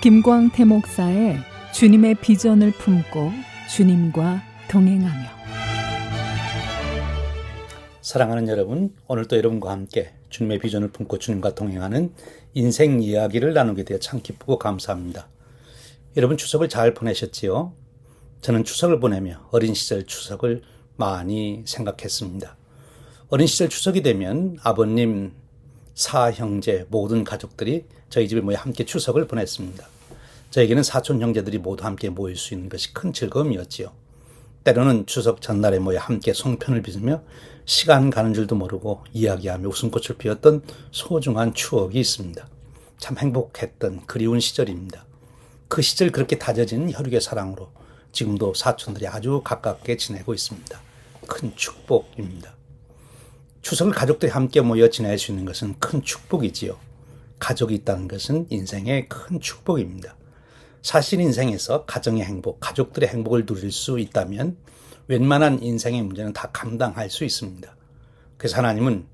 김광태 목사의 주님의 비전을 품고 주님과 동행하며. 사랑하는 여러분, 오늘도 여러분과 함께 주님의 비전을 품고 주님과 동행하는 인생 이야기를 나누게 되어 참 기쁘고 감사합니다. 여러분 추석을 잘 보내셨지요? 저는 추석을 보내며 어린 시절 추석을 많이 생각했습니다. 어린 시절 추석이 되면 아버님, 사형제 모든 가족들이 저희 집에 모여 함께 추석을 보냈습니다. 저에게는 사촌 형제들이 모두 함께 모일 수 있는 것이 큰 즐거움이었지요. 때로는 추석 전날에 모여 함께 송편을 빚으며 시간 가는 줄도 모르고 이야기하며 웃음꽃을 피웠던 소중한 추억이 있습니다. 참 행복했던 그리운 시절입니다. 그 시절 그렇게 다져진 혈육의 사랑으로 지금도 사촌들이 아주 가깝게 지내고 있습니다. 큰 축복입니다. 추석을 가족들이 함께 모여 지낼 수 있는 것은 큰 축복이지요. 가족이 있다는 것은 인생의 큰 축복입니다. 사실 인생에서 가정의 행복, 가족들의 행복을 누릴 수 있다면 웬만한 인생의 문제는 다 감당할 수 있습니다. 그래서 하나님은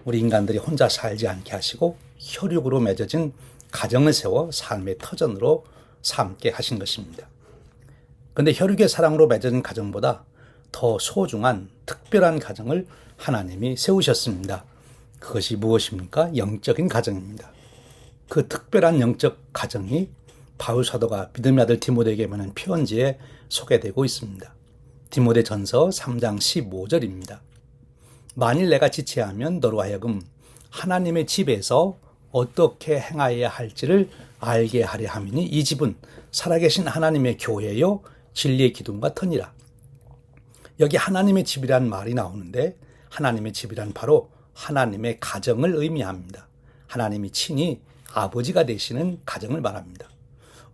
우리 인간들이 혼자 살지 않게 하시고 혈육으로 맺어진 가정을 세워 삶의 터전으로 삼게 하신 것입니다. 그런데 혈육의 사랑으로 맺어진 가정보다 더 소중한 특별한 가정을 하나님이 세우셨습니다. 그것이 무엇입니까? 영적인 가정입니다. 그 특별한 영적 가정이 바울 사도가 믿음의 아들 디모데에게 보낸 편지에 소개되고 있습니다. 디모데전서 3장 15절입니다. 만일 내가 지체하면 너로 하여금 하나님의 집에서 어떻게 행하여야 할지를 알게 하려 함이니 이 집은 살아계신 하나님의 교회요 진리의 기둥과 터니라. 여기 하나님의 집이란 말이 나오는데 하나님의 집이란 바로 하나님의 가정을 의미합니다. 하나님이 친히 아버지가 되시는 가정을 말합니다.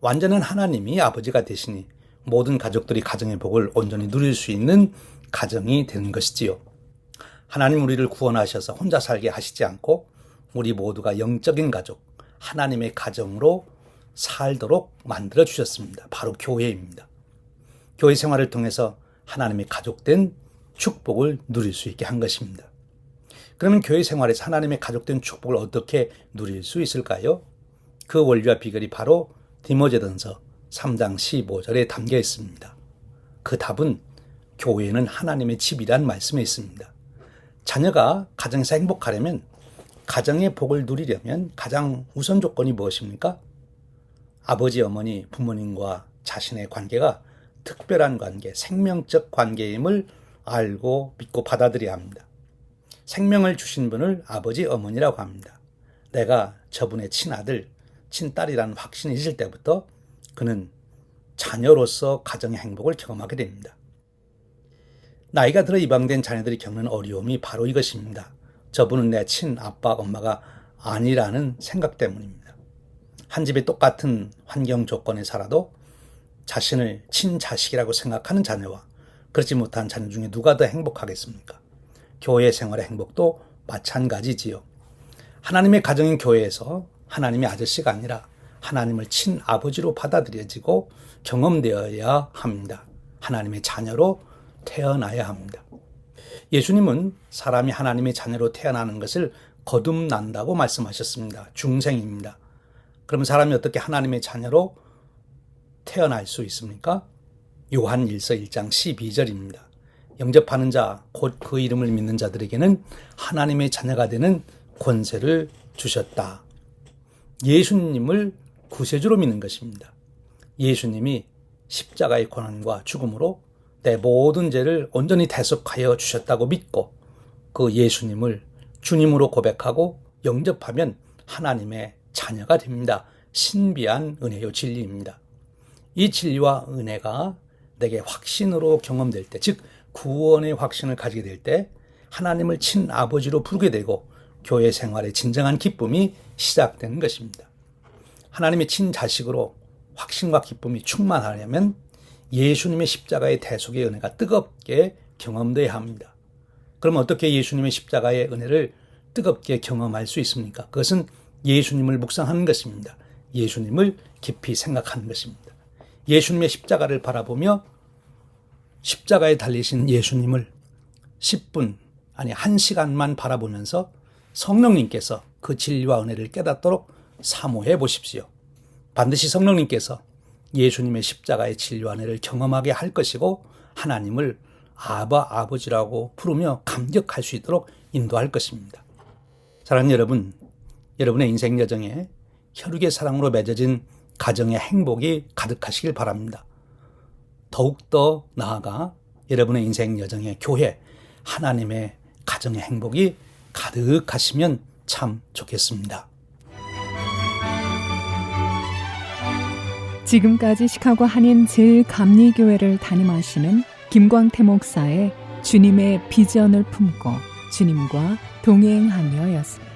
완전한 하나님이 아버지가 되시니 모든 가족들이 가정의 복을 온전히 누릴 수 있는 가정이 되는 것이지요. 하나님 우리를 구원하셔서 혼자 살게 하시지 않고 우리 모두가 영적인 가족, 하나님의 가정으로 살도록 만들어 주셨습니다. 바로 교회입니다. 교회 생활을 통해서 하나님의 가족된 축복을 누릴 수 있게 한 것입니다. 그러면 교회 생활에서 하나님의 가족된 축복을 어떻게 누릴 수 있을까요? 그 원리와 비결이 바로 디모데전서 3장 15절에 담겨 있습니다. 그 답은 교회는 하나님의 집이란 말씀에 있습니다. 자녀가 가정에서 행복하려면, 가정의 복을 누리려면 가장 우선 조건이 무엇입니까? 아버지, 어머니, 부모님과 자신의 관계가 특별한 관계, 생명적 관계임을 알고 믿고 받아들여야 합니다. 생명을 주신 분을 아버지, 어머니라고 합니다. 내가 저분의 친아들, 친딸이라는 확신이 있을 때부터 그는 자녀로서 가정의 행복을 경험하게 됩니다. 나이가 들어 입양된 자녀들이 겪는 어려움이 바로 이것입니다. 저분은 내 친아빠, 엄마가 아니라는 생각 때문입니다. 한 집에 똑같은 환경 조건에 살아도 자신을 친자식이라고 생각하는 자녀와 그렇지 못한 자녀 중에 누가 더 행복하겠습니까? 교회 생활의 행복도 마찬가지지요. 하나님의 가정인 교회에서 하나님의 아저씨가 아니라 하나님을 친아버지로 받아들여지고 경험되어야 합니다. 하나님의 자녀로 태어나야 합니다. 예수님은 사람이 하나님의 자녀로 태어나는 것을 거듭난다고 말씀하셨습니다. 중생입니다. 그럼 사람이 어떻게 하나님의 자녀로 태어날 수 있습니까? 요한 1서 1장 12절입니다. 영접하는 자, 곧 그 이름을 믿는 자들에게는 하나님의 자녀가 되는 권세를 주셨다. 예수님을 구세주로 믿는 것입니다. 예수님이 십자가의 고난과 죽음으로 내 모든 죄를 온전히 대속하여 주셨다고 믿고 그 예수님을 주님으로 고백하고 영접하면 하나님의 자녀가 됩니다. 신비한 은혜요 진리입니다. 이 진리와 은혜가 내게 확신으로 경험될 때, 즉 구원의 확신을 가지게 될 때 하나님을 친아버지로 부르게 되고 교회 생활의 진정한 기쁨이 시작되는 것입니다. 하나님의 친자식으로 확신과 기쁨이 충만하려면 예수님의 십자가의 대속의 은혜가 뜨겁게 경험돼야 합니다. 그럼 어떻게 예수님의 십자가의 은혜를 뜨겁게 경험할 수 있습니까? 그것은 예수님을 묵상하는 것입니다. 예수님을 깊이 생각하는 것입니다. 예수님의 십자가를 바라보며 십자가에 달리신 예수님을 10분, 아니 1시간만 바라보면서 성령님께서 그 진리와 은혜를 깨닫도록 사모해 보십시오. 반드시 성령님께서 예수님의 십자가의 진료와 은혜를 경험하게 할 것이고 하나님을 아버지라고 부르며 감격할 수 있도록 인도할 것입니다. 사랑하는 여러분, 여러분의 인생 여정에 혈육의 사랑으로 맺어진 가정의 행복이 가득하시길 바랍니다. 더욱더 나아가 여러분의 인생 여정에 교회, 하나님의 가정의 행복이 가득하시면 참 좋겠습니다. 지금까지 시카고 한인 제일감리교회를 담임하시는 김광태 목사의 주님의 비전을 품고 주님과 동행하며였습니다.